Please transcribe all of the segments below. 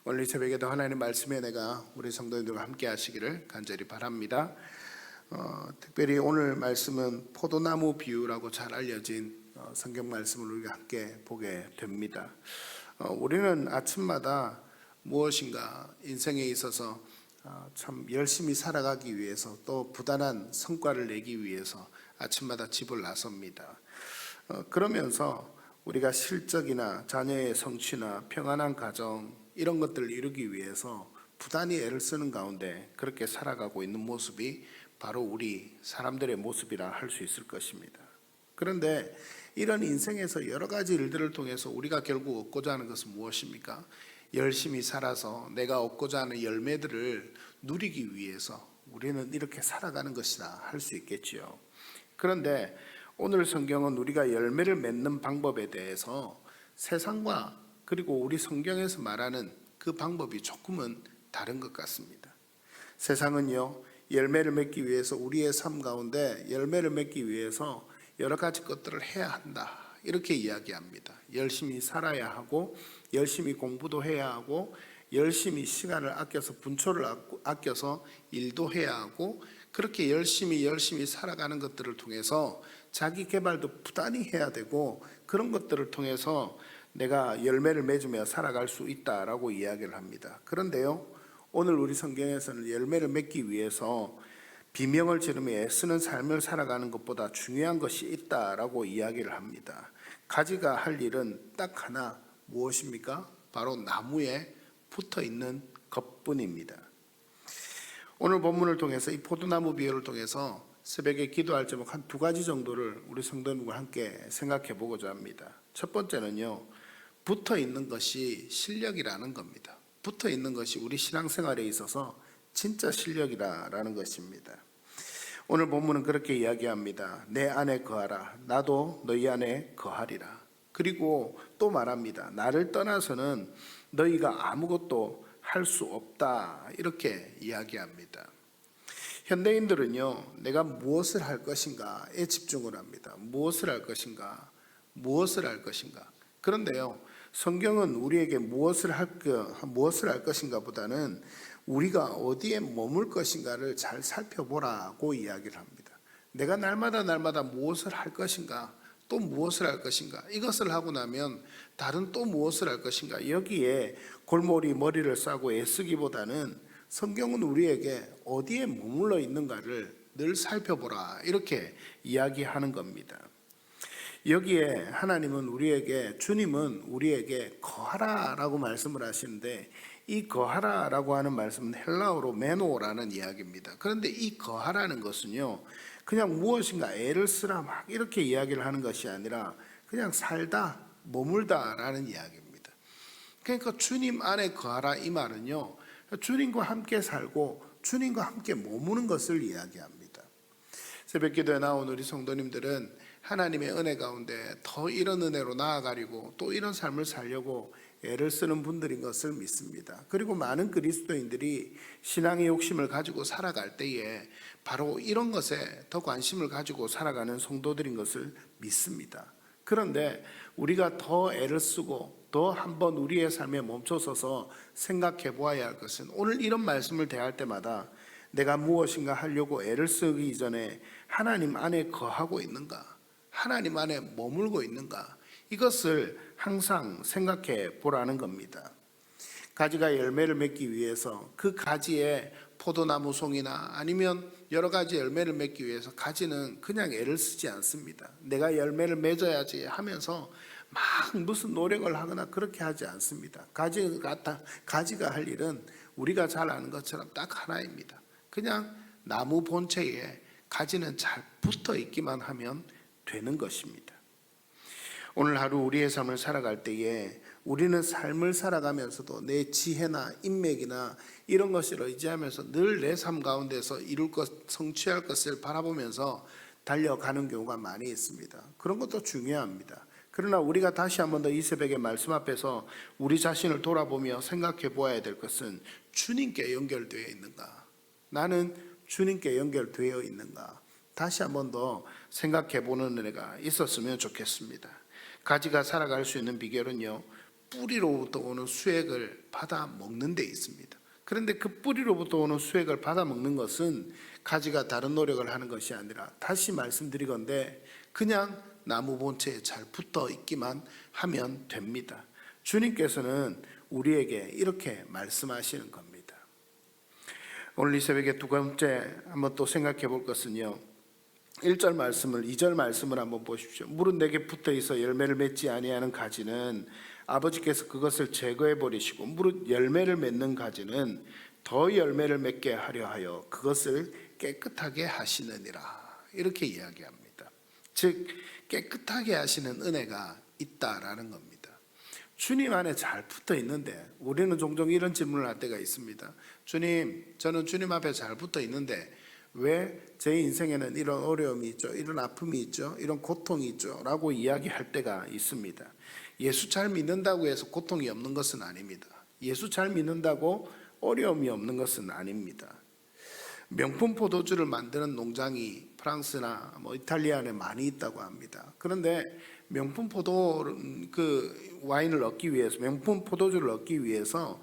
오늘 이 새벽에도 하나님의 말씀에 내가 우리 성도님들과 함께 하시기를 간절히 바랍니다. 특별히 오늘 말씀은 포도나무 비유라고 잘 알려진 성경 말씀을 우리가 함께 보게 됩니다. 우리는 아침마다 무엇인가 인생에 있어서 참 열심히 살아가기 위해서 또 부단한 성과를 내기 위해서 아침마다 집을 나섭니다. 그러면서 우리가 실적이나 자녀의 성취나 평안한 가정 이런 것들을 이루기 위해서 부단히 애를 쓰는 가운데 그렇게 살아가고 있는 모습이 바로 우리 사람들의 모습이라 할 수 있을 것입니다. 그런데 이런 인생에서 여러 가지 일들을 통해서 우리가 결국 얻고자 하는 것은 무엇입니까? 열심히 살아서 내가 얻고자 하는 열매들을 누리기 위해서 우리는 이렇게 살아가는 것이다 할 수 있겠지요. 그런데 오늘 성경은 우리가 열매를 맺는 방법에 대해서 세상과 그리고 우리 성경에서 말하는 그 방법이 조금은 다른 것 같습니다. 세상은요, 열매를 맺기 위해서 우리의 삶 가운데 열매를 맺기 위해서 여러 가지 것들을 해야 한다 이렇게 이야기합니다. 열심히 살아야 하고 열심히 공부도 해야 하고 열심히 시간을 아껴서 분초를 아껴서 일도 해야 하고 그렇게 열심히 살아가는 것들을 통해서 자기 개발도 부단히 해야 되고 그런 것들을 통해서 내가 열매를 맺으며 살아갈 수 있다라고 이야기를 합니다. 그런데요, 오늘 우리 성경에서는 열매를 맺기 위해서 비명을 지르며 애쓰는 삶을 살아가는 것보다 중요한 것이 있다라고 이야기를 합니다. 가지가 할 일은 딱 하나, 무엇입니까? 바로 나무에 붙어 있는 것뿐입니다. 오늘 본문을 통해서 이 포도나무 비유를 통해서 새벽에 기도할 제목 한 두 가지 정도를 우리 성도님과 함께 생각해 보고자 합니다. 첫 번째는요, 붙어 있는 것이 실력이라는 겁니다. 붙어 있는 것이 우리 신앙생활에 있어서 진짜 실력이라는 것입니다. 오늘 본문은 그렇게 이야기합니다. 내 안에 거하라. 나도 너희 안에 거하리라. 그리고 또 말합니다. 나를 떠나서는 너희가 아무것도 할 수 없다. 이렇게 이야기합니다. 현대인들은요, 내가 무엇을 할 것인가에 집중을 합니다. 무엇을 할 것인가? 그런데요, 성경은 우리에게 무엇을 할 것인가 보다는 우리가 어디에 머물 것인가를 잘 살펴보라고 이야기를 합니다. 내가 날마다 무엇을 할 것인가, 또 무엇을 할 것인가, 이것을 하고 나면 다른 또 무엇을 할 것인가, 여기에 골머리 머리를 싸고 애쓰기보다는 성경은 우리에게 어디에 머물러 있는가를 늘 살펴보라 이렇게 이야기하는 겁니다. 여기에 주님은 우리에게 거하라라고 말씀을 하시는데, 이 거하라라고 하는 말씀은 헬라어로 메노라는 이야기입니다. 그런데 이 거하라는 것은요, 그냥 무엇인가 애를 쓰라 막 이렇게 이야기를 하는 것이 아니라 그냥 살다, 머물다라는 이야기입니다. 그러니까 주님 안에 거하라 이 말은요, 주님과 함께 살고 주님과 함께 머무는 것을 이야기합니다. 새벽 기도에 나온 우리 성도님들은 하나님의 은혜 가운데 더 이런 은혜로 나아가려고 또 이런 삶을 살려고 애를 쓰는 분들인 것을 믿습니다. 그리고 많은 그리스도인들이 신앙의 욕심을 가지고 살아갈 때에 바로 이런 것에 더 관심을 가지고 살아가는 성도들인 것을 믿습니다. 그런데 우리가 더 애를 쓰고 더 한번 우리의 삶에 멈춰서서 생각해 보아야 할 것은, 오늘 이런 말씀을 대할 때마다 내가 무엇인가 하려고 애를 쓰기 이전에 하나님 안에 거하고 있는가, 하나님 안에 머물고 있는가, 이것을 항상 생각해 보라는 겁니다. 가지가 열매를 맺기 위해서 그 가지에 포도나무 송이나 아니면 여러 가지 열매를 맺기 위해서 가지는 그냥 애를 쓰지 않습니다. 내가 열매를 맺어야지 하면서 막 무슨 노력을 하거나 그렇게 하지 않습니다. 가지가 할 일은 우리가 잘 아는 것처럼 딱 하나입니다. 그냥 나무 본체에 가지는 잘 붙어 있기만 하면 되는 것입니다. 오늘 하루 우리의 삶을 살아갈 때에 우리는 삶을 살아가면서도 내 지혜나 인맥이나 이런 것을 의지하면서 늘 내 삶 가운데서 성취할 것을 바라보면서 달려가는 경우가 많이 있습니다. 그런 것도 중요합니다. 그러나 우리가 다시 한번 더 이 새벽의 말씀 앞에서 우리 자신을 돌아보며 생각해 보아야 될 것은, 주님께 연결되어 있는가? 나는 주님께 연결되어 있는가? 다시 한번 더 생각해 보는 은혜가 있었으면 좋겠습니다. 가지가 살아갈 수 있는 비결은요, 뿌리로부터 오는 수액을 받아 먹는 데 있습니다. 그런데 그 뿌리로부터 오는 수액을 받아 먹는 것은 가지가 다른 노력을 하는 것이 아니라, 다시 말씀드리건대 그냥 나무 본체에 잘 붙어 있기만 하면 됩니다. 주님께서는 우리에게 이렇게 말씀하시는 겁니다. 오늘 이 새벽에 두 번째 한번 또 생각해 볼 것은요, 1절 말씀을 2절 말씀을 한번 보십시오. 물은 내게 붙어 있어 열매를 맺지 아니하는 가지는 아버지께서 그것을 제거해 버리시고, 무릇 열매를 맺는 가지는 더 열매를 맺게 하려 하여 그것을 깨끗하게 하시느니라. 이렇게 이야기합니다. 즉 깨끗하게 하시는 은혜가 있다라는 겁니다. 주님 안에 잘 붙어 있는데, 우리는 종종 이런 질문을 할 때가 있습니다. 주님, 저는 주님 앞에 잘 붙어 있는데 왜 제 인생에는 이런 어려움이 있죠, 이런 아픔이 있죠, 이런 고통이 있죠 라고 이야기할 때가 있습니다. 예수 잘 믿는다고 해서 고통이 없는 것은 아닙니다. 예수 잘 믿는다고 어려움이 없는 것은 아닙니다. 명품 포도주를 만드는 농장이 프랑스나 이탈리아에 많이 있다고 합니다. 그런데 명품 와인을 얻기 위해서, 명품 포도주를 얻기 위해서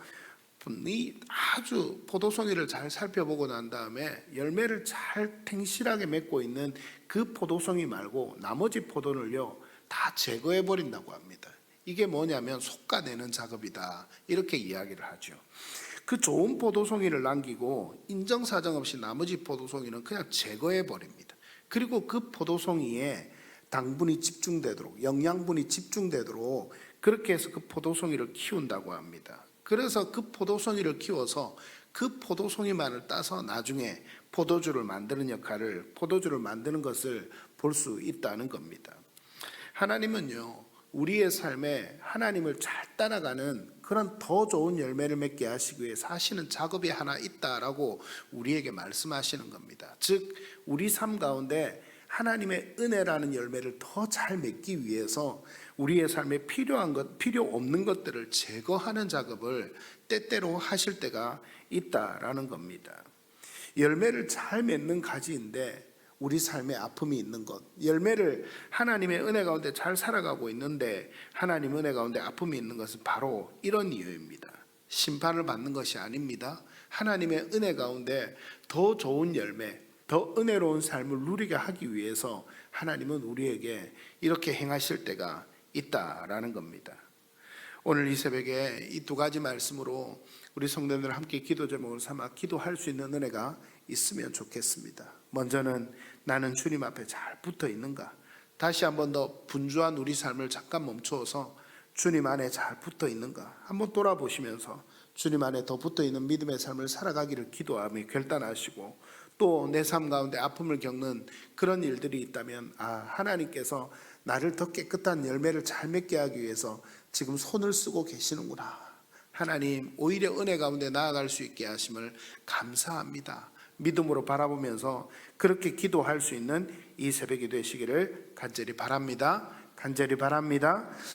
아주 포도송이를 잘 살펴보고 난 다음에 열매를 잘 탱실하게 맺고 있는 그 포도송이 말고 나머지 포도를요 다 제거해 버린다고 합니다. 이게 뭐냐면 솎아내는 작업이다, 이렇게 이야기를 하죠. 그 좋은 포도송이를 남기고 인정사정 없이 나머지 포도송이는 그냥 제거해 버립니다. 그리고 그 포도송이에 당분이 집중되도록, 영양분이 집중되도록 그렇게 해서 그 포도송이를 키운다고 합니다. 그래서 그 포도송이를 키워서 그 포도송이만을 따서 나중에 포도주를 만드는 역할을, 포도주를 만드는 것을 볼 수 있다는 겁니다. 하나님은요, 우리의 삶에 하나님을 잘 따라가는 그런 더 좋은 열매를 맺게 하시기 위해서 하시는 작업이 하나 있다라고 우리에게 말씀하시는 겁니다. 즉 우리 삶 가운데 하나님의 은혜라는 열매를 더 잘 맺기 위해서 우리의 삶에 필요 없는 것들을 제거하는 작업을 때때로 하실 때가 있다라는 겁니다. 열매를 잘 맺는 가지인데 우리 삶에 아픔이 있는 것, 열매를 하나님의 은혜 가운데 잘 살아가고 있는데 하나님 은혜 가운데 아픔이 있는 것은 바로 이런 이유입니다. 심판을 받는 것이 아닙니다. 하나님의 은혜 가운데 더 좋은 열매, 더 은혜로운 삶을 누리게 하기 위해서 하나님은 우리에게 이렇게 행하실 때가 있다라는 겁니다. 오늘 이 새벽에 이 두 가지 말씀으로 우리 성도님들 함께 기도 제목을 삼아 기도할 수 있는 은혜가 있으면 좋겠습니다. 먼저는 나는 주님 앞에 잘 붙어 있는가? 다시 한번 더 분주한 우리 삶을 잠깐 멈추어서 주님 안에 잘 붙어 있는가? 한번 돌아보시면서 주님 안에 더 붙어 있는 믿음의 삶을 살아가기를 기도하며 결단하시고, 또 내 삶 가운데 아픔을 겪는 그런 일들이 있다면 하나님께서 나를 더 깨끗한 열매를 잘 맺게 하기 위해서 지금 손을 쓰고 계시는구나, 하나님 오히려 은혜 가운데 나아갈 수 있게 하심을 감사합니다, 믿음으로 바라보면서 그렇게 기도할 수 있는 이 새벽이 되시기를 간절히 바랍니다.